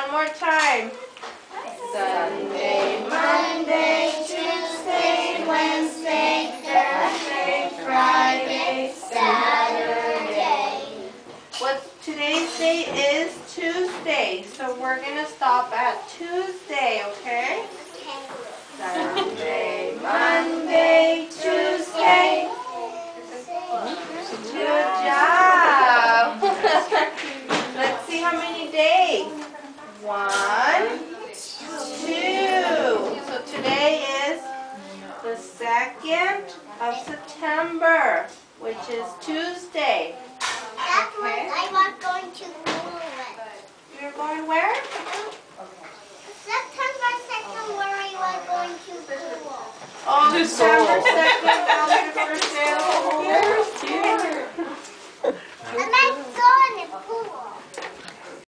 one more time. Sunday, Monday, Tuesday, Wednesday, Thursday, Friday, Saturday. Today's date is Tuesday, so we're going to stop at Tuesday, okay? Sunday, Monday, Tuesday. Good job. Let's see how many days. 1, 2. So today is the 2nd of September, which is Tuesday. That's when I was going to school with. You're going where? September 2nd, where I was going to school. Oh, September 2nd, now you're going to school.